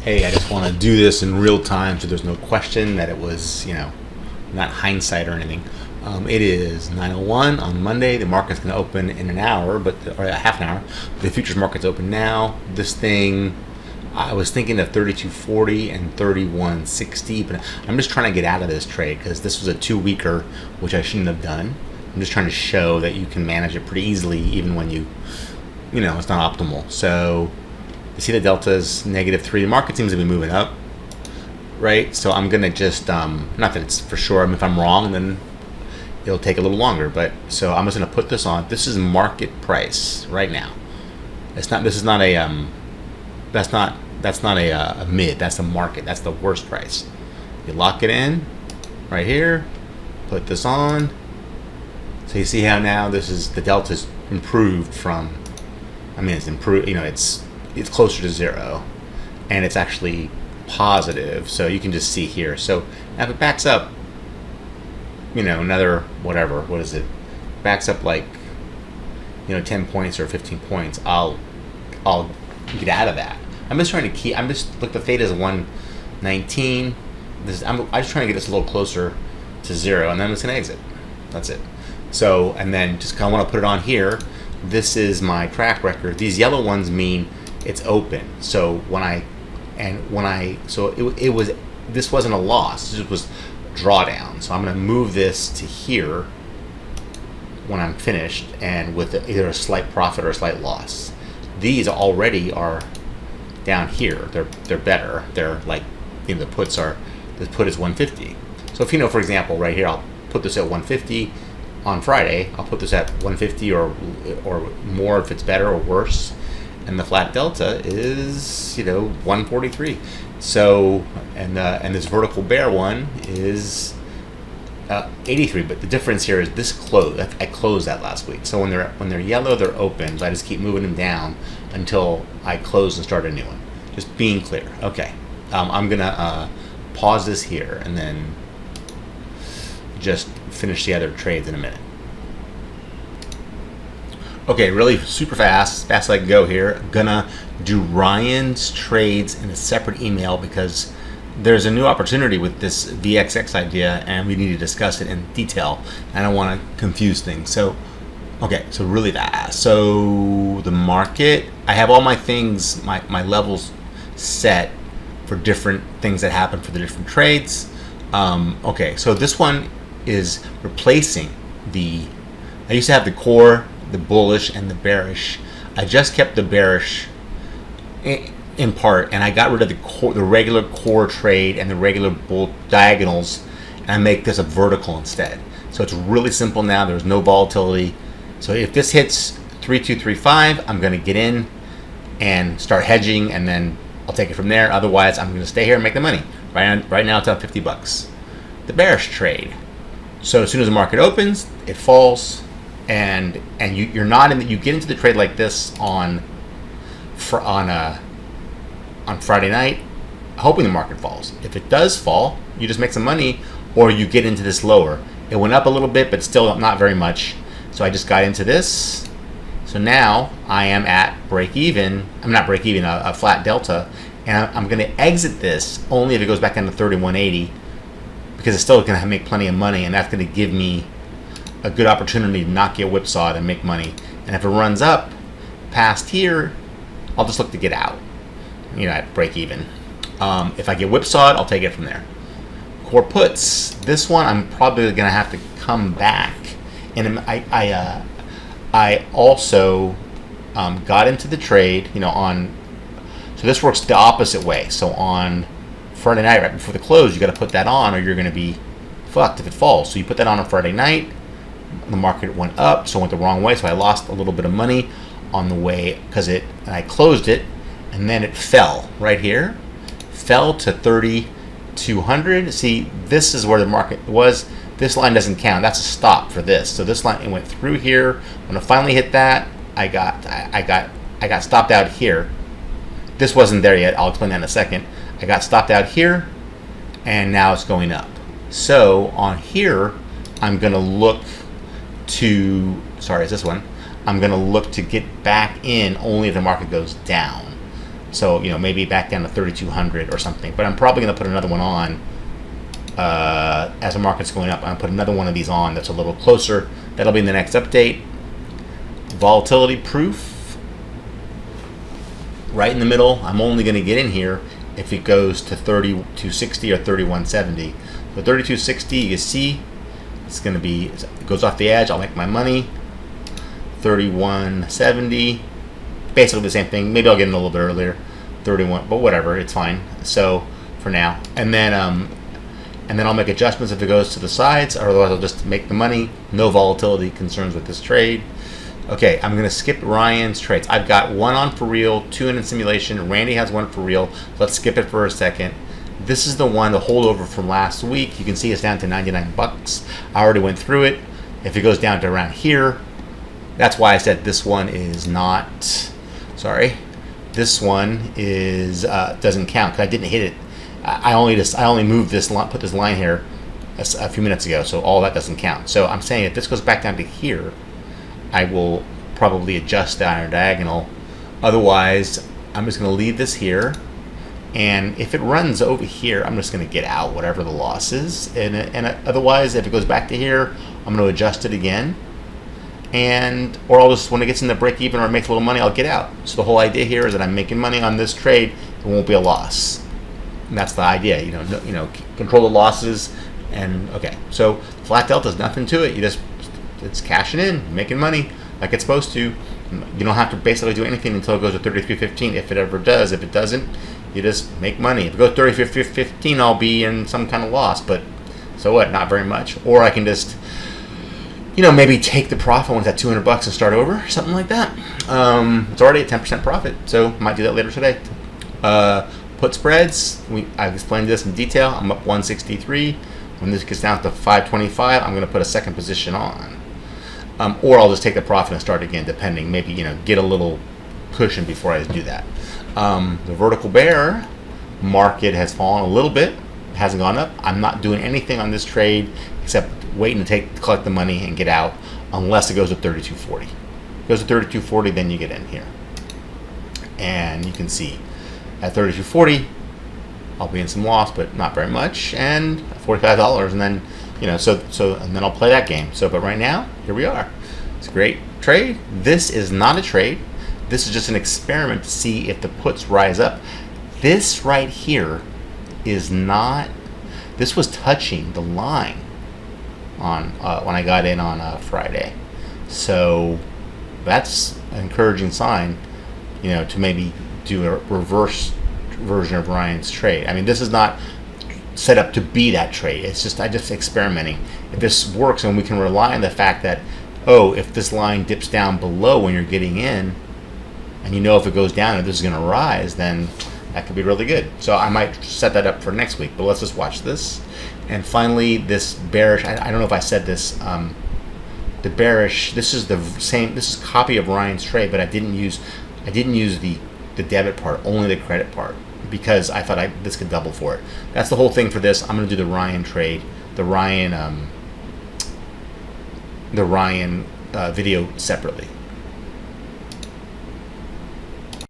Hey, I just want to do this in real time so there's no question that it was, not hindsight or anything. It is 9:01 on Monday. The market's going to open in an hour, or half an hour. The futures market's open now. This thing, I was thinking of 32.40 and 31.60, but I'm just trying to get out of this trade because this was a 2-weeker, which I shouldn't have done. I'm just trying to show that you can manage it pretty easily even when it's not optimal. So you see the delta is -3. The market seems to be moving up, right? So I'm going to just, not that it's for sure. I mean, if I'm wrong, then it'll take a little longer. But so I'm just going to put this on. This is market price right now. It's not. This is not a. That's not a mid. That's the market. That's the worst price. You lock it in right here. Put this on. So you see how now the delta's improved from. I mean, it's improved. It's closer to 0, and it's actually positive. So you can just see here. So if it backs up, another whatever. What is it? Backs up like 10 points or 15 points. I'll get out of that. I'm just trying to keep. Look. The theta is 119. I'm just trying to get this a little closer to 0, and then I'm just gonna exit. That's it. So and then just kind of want to put it on here. This is my track record. These yellow ones mean it's open. So this wasn't a loss. This was drawdown. So I'm going to move this to here when I'm finished, and with either a slight profit or a slight loss. These already are down here. They're better. They're like the put is 150. So if for example, right here, I'll put this at 150. On Friday, I'll put this at 150 or more if it's better or worse. And the flat delta is 143. So and this vertical bear one is 83. But the difference here is this close. I closed that last week. So when they're yellow, they're open. So I just keep moving them down until I close and start a new one. Just being clear. Okay. I'm gonna pause this here and then just finish the other trades in a minute. Okay, really super fast as I can go here. I'm gonna do Ryan's trades in a separate email because there's a new opportunity with this VXX idea and we need to discuss it in detail. I don't want to confuse things. So, okay, so really fast. So the market, I have all my things, my levels set for different things that happen for the different trades. Okay, so this one is replacing I used to have the core, the bullish, and the bearish. I just kept the bearish in part, and I got rid of the regular core trade and the regular bull diagonals, and I make this a vertical instead. So it's really simple now. There's no volatility. So if this hits 3235, I'm going to get in and start hedging, and then I'll take it from there. Otherwise, I'm going to stay here and make the money. Right now, it's at $50. The bearish trade. So as soon as the market opens, it falls, and you're not in. You get into the trade like this on Friday night, hoping the market falls. If it does fall, you just make some money, or you get into this lower. It went up a little bit, but still not very much. So I just got into this. So now I am at break even. I'm not break even, a flat delta, and I'm going to exit this only if it goes back down to 3180. Because it's still going to make plenty of money, and that's going to give me a good opportunity to not get whipsawed and make money. And if it runs up past here, I'll just look to get out, at break even. If I get whipsawed, I'll take it from there. Core puts, this one I'm probably going to have to come back. And I also got into the trade, so this works the opposite way. So on Friday night, right before the close, you got to put that on, or you're going to be fucked if it falls. So you put that on Friday night. The market went up, so it went the wrong way. So I lost a little bit of money on the way and I closed it, and then it fell right here, fell to 3,200. See, this is where the market was. This line doesn't count. That's a stop for this. So this line, it went through here. When it finally hit that, I got stopped out here. This wasn't there yet. I'll explain that in a second. I got stopped out here, and now it's going up. So on here, I'm going to look to, sorry, it's this one. I'm going to look to get back in only if the market goes down. So, maybe back down to 3,200 or something. But I'm probably going to put another one on as the market's going up. I'm going to put another one of these on that's a little closer. That'll be in the next update. Volatility proof. Right in the middle. I'm only going to get in here if it goes to 3260 or 3170. So 3260, you can see it's going to be, it goes off the edge. I'll make my money. 3170. Basically the same thing. Maybe I'll get in a little bit earlier. 31, but whatever, it's fine. So for now, and then I'll make adjustments if it goes to the sides, or otherwise I'll just make the money. No volatility concerns with this trade. Okay, I'm gonna skip Ryan's trades. I've got one on for real, two in simulation. Randy has one for real. Let's skip it for a second. This is the one, the holdover from last week. You can see it's down to 99 bucks. I already went through it. If it goes down to around here, that's why I said this one is not. Sorry, this one is doesn't count because I didn't hit it. I only moved this line, put this line here a few minutes ago, so all that doesn't count. So I'm saying if this goes back down to here, I will probably adjust the iron diagonal. Otherwise, I'm just going to leave this here, and if it runs over here, I'm just going to get out whatever the loss is. And otherwise, if it goes back to here, I'm going to adjust it again. Or I'll just, when it gets in the break even or makes a little money, I'll get out. So the whole idea here is that I'm making money on this trade. It won't be a loss. And that's the idea. Control the losses. And okay, so flat delta is nothing to it. It's cashing in, making money like it's supposed to. You don't have to basically do anything until it goes to 33.15. If it ever does, if it doesn't, you just make money. If it goes 33.15, I'll be in some kind of loss. But so what? Not very much. Or I can just, maybe take the profit when it's at 200 bucks and start over, something like that. It's already at 10% profit, so might do that later today. Put spreads. I've explained this in detail. I'm up 163. When this gets down to 525, I'm going to put a second position on. Or I'll just take the profit and start again, depending. Maybe, get a little cushion before I do that. The vertical bear market has fallen a little bit. It hasn't gone up. I'm not doing anything on this trade except waiting to collect the money and get out unless it goes to 32.40. If it goes to 32.40, then you get in here. And you can see at 32.40, I'll be in some loss, but not very much, and $45, and then and then I'll play that game. But right now, here we are. It's a great trade. This is not a trade. This is just an experiment to see if the puts rise up. This right here is not. This was touching the line on when I got in on Friday, so that's an encouraging sign. To maybe do a reverse version of Ryan's trade. I mean, this is not set up to be that trade. It's just experimenting. If this works, and we can rely on the fact that, if this line dips down below when you're getting in, and if it goes down and this is going to rise, then that could be really good. So I might set that up for next week. But let's just watch this. And finally, this bearish. I don't know if I said this. The bearish. This is the same. This is a copy of Ryan's trade, but I didn't use the debit part, only the credit part, because I thought this could double for it. That's the whole thing for this. I'm going to do the Ryan trade, the Ryan video separately.